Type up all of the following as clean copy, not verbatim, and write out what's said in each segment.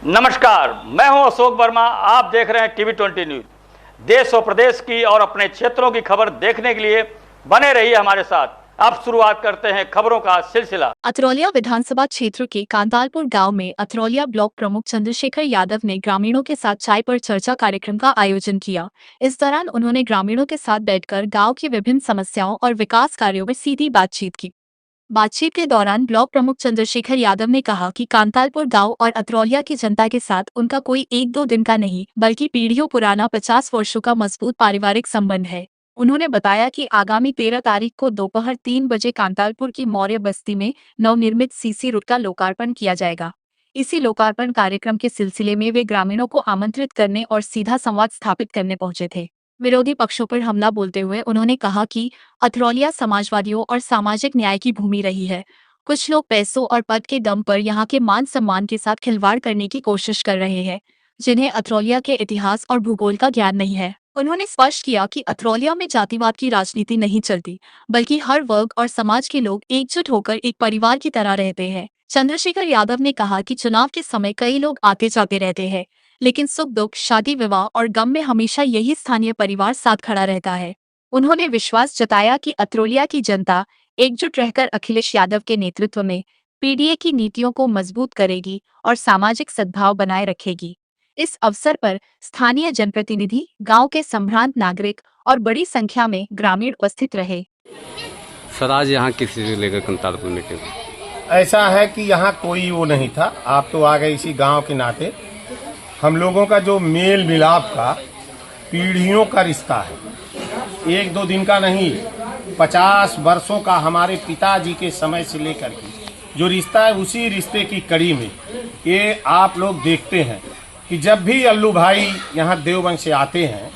नमस्कार, मैं हूं अशोक वर्मा। आप देख रहे हैं टीवी20 न्यूज। देश और प्रदेश की और अपने क्षेत्रों की खबर देखने के लिए बने रहिए हमारे साथ। अब शुरुआत करते हैं खबरों का सिलसिला। अतरौलिया विधानसभा क्षेत्र के कांतालपुर गांव में अतरौलिया ब्लॉक प्रमुख चंद्रशेखर यादव ने ग्रामीणों के साथ चाय पर चर्चा कार्यक्रम का आयोजन किया। इस दौरान उन्होंने ग्रामीणों के साथ बैठकर गांव की विभिन्न समस्याओं और विकास कार्यों में सीधी बातचीत की। बातचीत के दौरान ब्लॉक प्रमुख चंद्रशेखर यादव ने कहा कि कांतालपुर गांव और अतरौलिया की जनता के साथ उनका कोई एक दो दिन का नहीं बल्कि पीढ़ियों पुराना 50 वर्षों का मजबूत पारिवारिक संबंध है। उन्होंने बताया कि आगामी 13 तारीख को दोपहर 3 बजे कांतालपुर की मौर्य बस्ती में नवनिर्मित सीसी रोड का लोकार्पण किया जाएगा। इसी लोकार्पण कार्यक्रम के सिलसिले में वे ग्रामीणों को आमंत्रित करने और सीधा संवाद स्थापित करने पहुंचे थे। विरोधी पक्षों पर हमला बोलते हुए उन्होंने कहा कि अतरौलिया समाजवादियों और सामाजिक न्याय की भूमि रही है। कुछ लोग पैसों और पद के दम पर यहाँ के मान सम्मान के साथ खिलवाड़ करने की कोशिश कर रहे हैं, जिन्हें अतरौलिया के इतिहास और भूगोल का ज्ञान नहीं है। उन्होंने स्पष्ट किया कि अतरौलिया में जातिवाद की राजनीति नहीं चलती, बल्कि हर वर्ग और समाज के लोग एकजुट होकर एक परिवार की तरह रहते हैं। चंद्रशेखर यादव ने कहा कि चुनाव के समय कई लोग आते जाते रहते हैं, लेकिन सुख दुख, शादी विवाह और गम में हमेशा यही स्थानीय परिवार साथ खड़ा रहता है। उन्होंने विश्वास जताया कि अतरौलिया की जनता एकजुट रहकर अखिलेश यादव के नेतृत्व में पीडीए की नीतियों को मजबूत करेगी और सामाजिक सद्भाव बनाए रखेगी। इस अवसर पर स्थानीय जनप्रतिनिधि, गांव के संभ्रांत नागरिक और बड़ी संख्या में ग्रामीण उपस्थित रहे। सर, आज यहाँ किसी से लेकर कांतालपुर में क्यों? ऐसा है कि यहाँ कोई वो नहीं था, आप तो आ गए इसी गांव के नाते। हम लोगों का जो मेल मिलाप का पीढ़ियों का रिश्ता है, एक दो दिन का नहीं, 50 वर्षों का हमारे पिताजी के समय से लेकर के जो रिश्ता है, उसी रिश्ते की कड़ी में ये आप लोग देखते हैं कि जब भी अल्लू भाई यहाँ देवबंद से आते हैं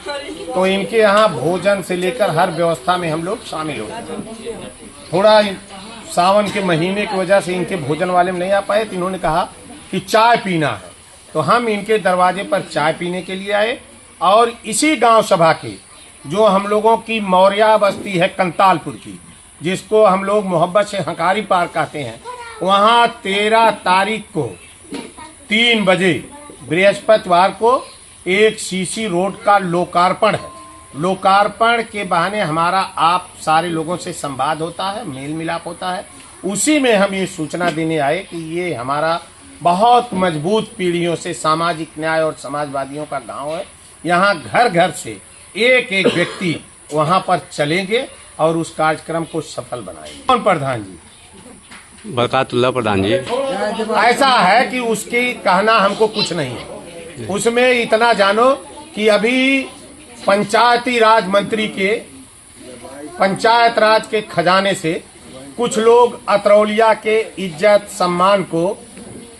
तो इनके यहाँ भोजन से लेकर हर व्यवस्था में हम लोग शामिल होते हैं। थोड़ा सावन के महीने की वजह से इनके भोजन वाले में नहीं आ पाए, तो इन्होंने कहा कि चाय पीना है, तो हम इनके दरवाजे पर चाय पीने के लिए आए। और इसी गांव सभा के जो हम लोगों की मौर्या बस्ती है कंतालपुर की, जिसको हम लोग मोहब्बत से हंकारी पार कहते हैं, वहां 13 तारीख को 3 बजे बृहस्पतिवार को एक सीसी रोड का लोकार्पण है। लोकार्पण के बहाने हमारा आप सारे लोगों से संवाद होता है, मेल मिलाप होता है। उसी में हम ये सूचना देने आए कि ये हमारा बहुत मजबूत पीढ़ियों से सामाजिक न्याय और समाजवादियों का गांव है। यहाँ घर घर से एक एक व्यक्ति वहाँ पर चलेंगे और उस कार्यक्रम को सफल बनाएंगे। कौन प्रधान जी? बरकतुल्लाह प्रधान जी। ऐसा है कि उसकी कहना हमको कुछ नहीं है, उसमें इतना जानो कि अभी पंचायती राज मंत्री के पंचायत राज के खजाने से कुछ लोग अतरौलिया के इज्जत सम्मान को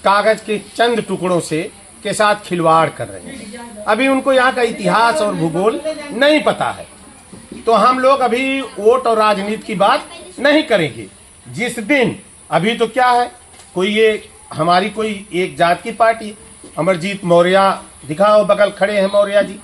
कागज के चंद टुकड़ों से के साथ खिलवाड़ कर रहे हैं। अभी उनको यहाँ का इतिहास और भूगोल नहीं पता है, तो हम लोग अभी वोट और राजनीति की बात नहीं करेंगे। जिस दिन अभी तो क्या है, कोई ये हमारी कोई एक जात की पार्टी, अमरजीत मौर्य दिखाओ, बगल खड़े हैं मौर्य जी,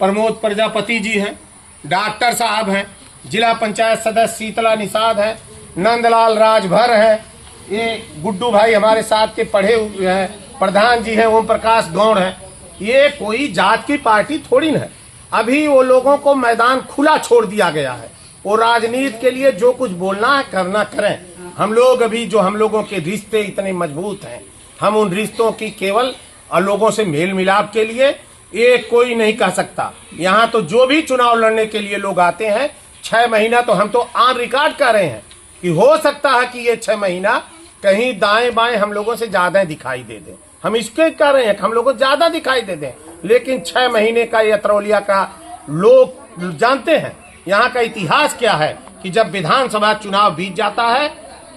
प्रमोद प्रजापति जी हैं, डॉक्टर साहब हैं, जिला पंचायत सदस्य शीतला निषाद है, नंदलाल राजभर है, ये गुड्डू भाई हमारे साथ के पढ़े हुए हैं, प्रधान जी हैं ओम प्रकाश गौड़ हैं। ये कोई जात की पार्टी थोड़ी न है। अभी वो लोगों को मैदान खुला छोड़ दिया गया है, वो राजनीति के लिए जो कुछ बोलना है करना करें। हम लोग अभी जो हम लोगों के रिश्ते इतने मजबूत हैं, हम उन रिश्तों की केवल लोगों से मेल मिलाप के लिए ये कोई नहीं कह सकता। यहाँ तो जो भी चुनाव लड़ने के लिए लोग आते हैं, 6 महीना तो हम तो ऑन रिकॉर्ड कर रहे हैं कि हो सकता है कि ये 6 महीना कहीं दाएं बाएं हम लोगों से ज्यादा दिखाई दे दे। हम इसके कह रहे हैं कि हम लोगों को ज्यादा दिखाई दे दें, लेकिन 6 महीने का ये अतरौलिया का लोग जानते हैं। यहाँ का इतिहास क्या है कि जब विधानसभा चुनाव बीत जाता है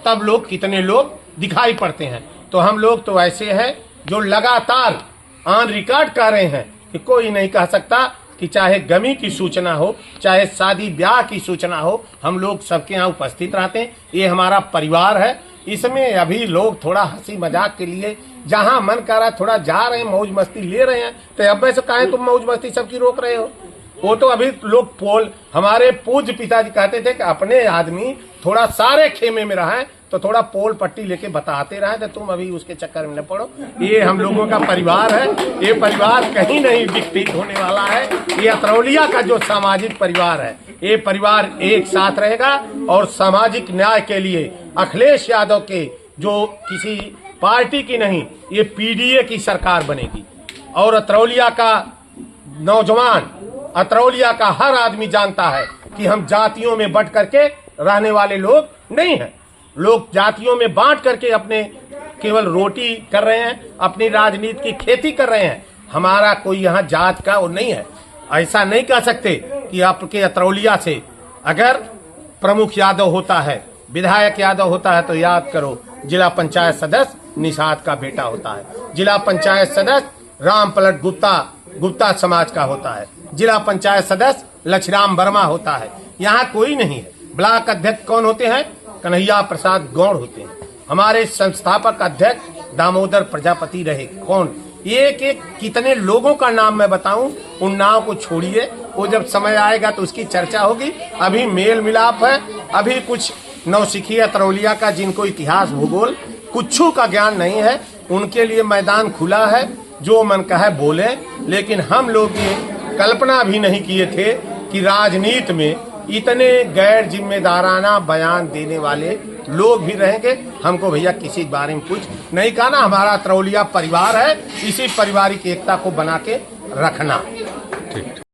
तब लोग कितने लोग दिखाई पड़ते हैं। तो हम लोग तो ऐसे हैं जो लगातार ऑन रिकॉर्ड कर रहे हैं कि कोई नहीं कह सकता कि चाहे गमी की सूचना हो, चाहे शादी ब्याह की सूचना हो, हम लोग सबके यहाँ उपस्थित रहते हैं। ये हमारा परिवार है। इसमें अभी लोग थोड़ा हंसी मजाक के लिए जहां मन कर रहा है थोड़ा जा रहे हैं, मौज मस्ती ले रहे हैं, तो अब ऐसे कहें तुम मौज मस्ती सबकी रोक रहे हो। वो तो अभी लोग हमारे पूज्य पिताजी कहते थे कि अपने आदमी थोड़ा सारे खेमे में रहे तो थोड़ा पोल पट्टी लेके बताते रहे, तो तुम अभी उसके चक्कर में न पड़ो। ये हम लोगों का परिवार है, ये परिवार कहीं नहीं विकसित होने वाला है। ये अतरौलिया का जो सामाजिक परिवार है, ये परिवार एक साथ रहेगा और सामाजिक न्याय के लिए अखिलेश यादव के जो किसी पार्टी की नहीं, ये पीडीए की सरकार बनेगी। और अतरौलिया का नौजवान, अतरौलिया का हर आदमी जानता है कि हम जातियों में बंट करके रहने वाले लोग नहीं हैं। लोग जातियों में बांट करके अपने केवल रोटी कर रहे हैं, अपनी राजनीति की खेती कर रहे हैं। हमारा कोई यहाँ जात का वो नहीं है। ऐसा नहीं कह सकते कि आपके अतरौलिया से अगर प्रमुख यादव होता है, विधायक यादव होता है, तो याद करो जिला पंचायत सदस्य निषाद का बेटा होता है, जिला पंचायत सदस्य राम पलट गुप्ता समाज का होता है, जिला पंचायत सदस्य लक्ष्मीराम वर्मा होता है। यहाँ कोई नहीं है। ब्लॉक अध्यक्ष कौन होते हैं? कन्हैया प्रसाद गौड़ होते हैं। हमारे संस्थापक अध्यक्ष दामोदर प्रजापति रहे। कौन? एक एक कितने लोगों का नाम मैं बताऊं, उन नाम को छोड़िए, वो जब समय आएगा तो उसकी चर्चा होगी। अभी मेल मिलाप है, अभी कुछ नौसिखी अतरौलिया का जिनको इतिहास भूगोल कुछू का ज्ञान नहीं है, उनके लिए मैदान खुला है, जो मन का है बोले। लेकिन हम लोग ये कल्पना भी नहीं किए थे कि राजनीति में इतने गैर जिम्मेदाराना बयान देने वाले लोग भी रहेंगे। हमको भैया किसी बारे में कुछ नहीं कहना। हमारा अतरौलिया परिवार है, इसी पारिवारिक एकता को बना के रखना। ठीक।